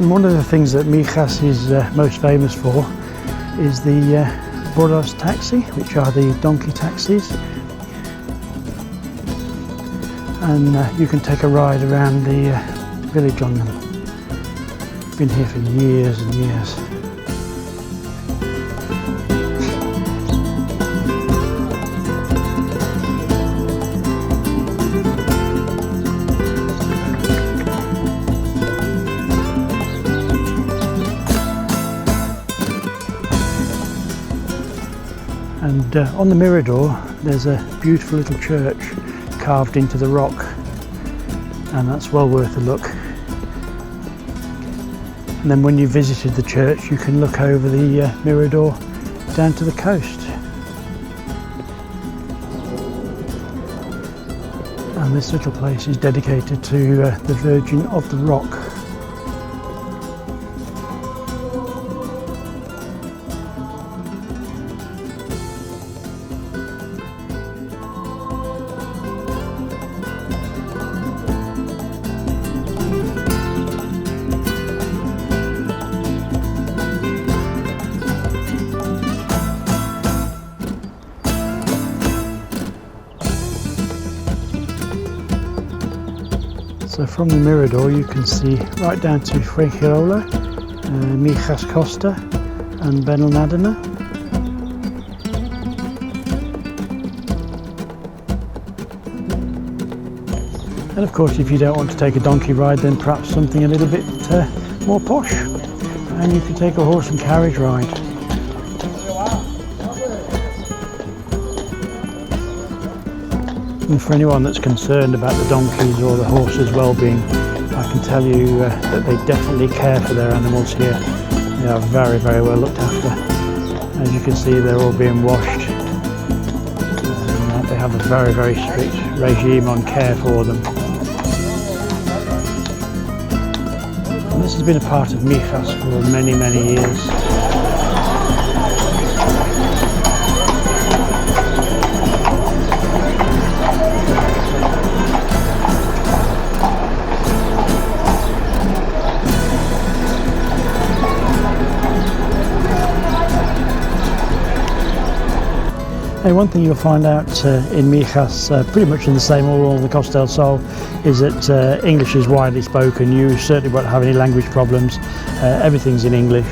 And one of the things that Mijas is most famous for is the burros taxi, which are the donkey taxis. And you can take a ride around the village on them. Been here for years and years. And on the Mirador there's a beautiful little church carved into the rock, and that's well worth a look. And then when you visited the church you can look over the Mirador down to the coast. And this little place is dedicated to the Virgin of the Rock. So from the Mirador you can see right down to Fuengirola, Mijas Costa and Benalmádena. And of course, if you don't want to take a donkey ride, then perhaps something a little bit more posh, and you can take a horse and carriage ride. And for anyone that's concerned about the donkeys or the horses' well-being, I can tell you that they definitely care for their animals here. They are very, very well looked after. As you can see, they're all being washed. And they have a very, very strict regime on care for them. And this has been a part of Mijas for many, many years. Hey, one thing you'll find out in Mijas, pretty much in the same all along the Costa del Sol, is that English is widely spoken. You certainly won't have any language problems. Everything's in English.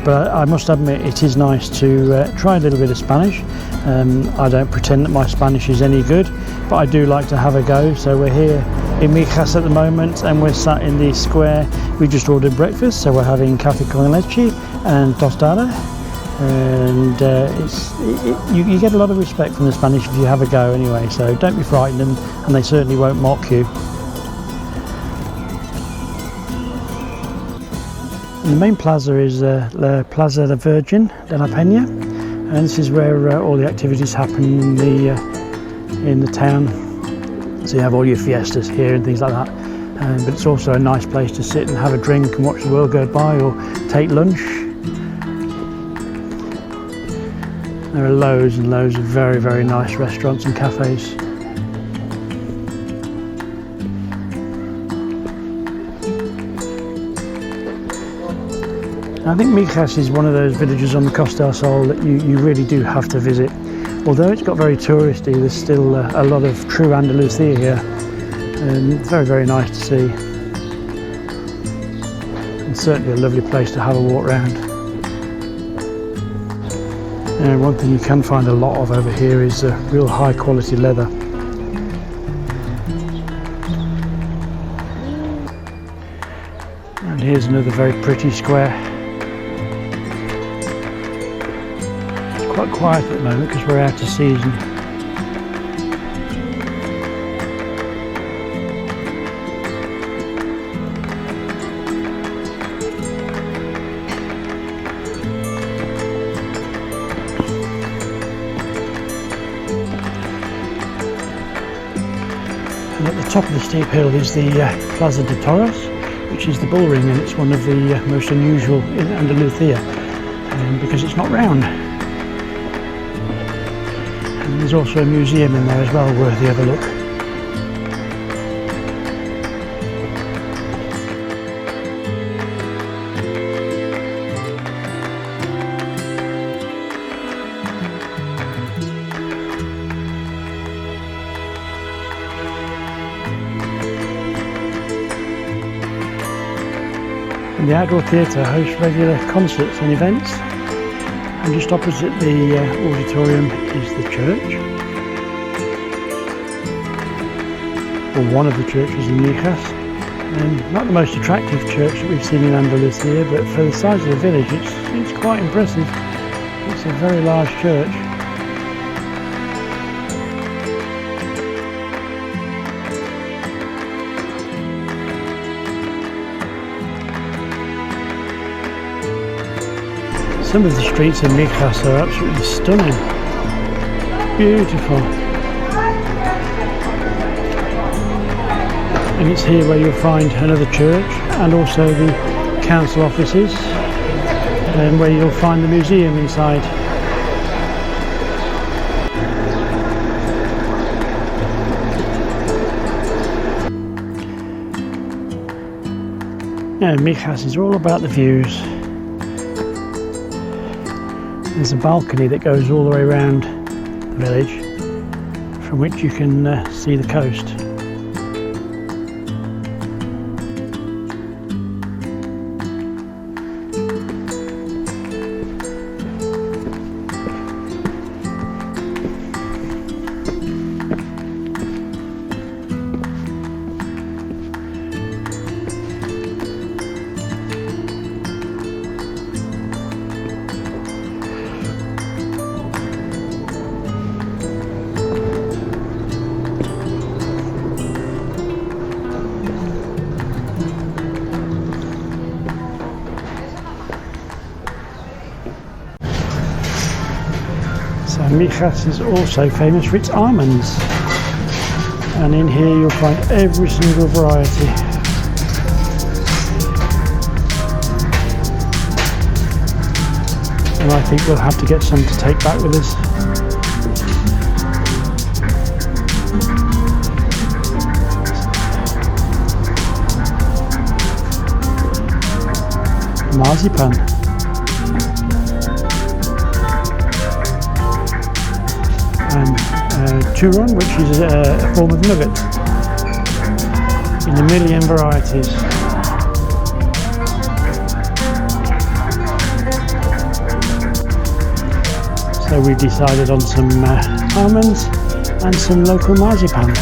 But I must admit, it is nice to try a little bit of Spanish. I don't pretend that my Spanish is any good, but I do like to have a go. So we're here in Mijas at the moment, and we're sat in the square. We just ordered breakfast, so we're having café con leche and tostada. And you get a lot of respect from the Spanish if you have a go anyway, so don't be frightened, and they certainly won't mock you. And the main plaza is La Plaza de Virgen de la Peña, and this is where all the activities happen in the town. So you have all your fiestas here and things like that, but it's also a nice place to sit and have a drink and watch the world go by, or take lunch. There are loads and loads of very, very nice restaurants and cafes. I think Mijas is one of those villages on the Costa del Sol that you really do have to visit. Although it's got very touristy, there's still a lot of true Andalusia here. It's very, very nice to see. And certainly a lovely place to have a walk round. And one thing you can find a lot of over here is real high quality leather. And here's another very pretty square. It's quite quiet at the moment because we're out of season. And at the top of the steep hill is the Plaza de Toros, which is the bull ring, and it's one of the most unusual in Andalusia because it's not round. And there's also a museum in there as well, worthy of a look. And the outdoor theatre hosts regular concerts and events, and just opposite the auditorium is the church, or one of the churches in Mijas. Not the most attractive church that we've seen in Andalusia, but for the size of the village it's quite impressive. It's a very large church. Some of the streets in Mijas are absolutely stunning. Beautiful. And it's here where you'll find another church and also the council offices, and where you'll find the museum inside. Now, Mijas is all about the views. There's a balcony that goes all the way around the village, from which you can see the coast. So Mijas is also famous for its almonds, and in here you'll find every single variety. And I think we'll have to get some to take back with us. Marzipan. And turon, which is a form of nugget in a million varieties. So we decided on some almonds and some local marzipan.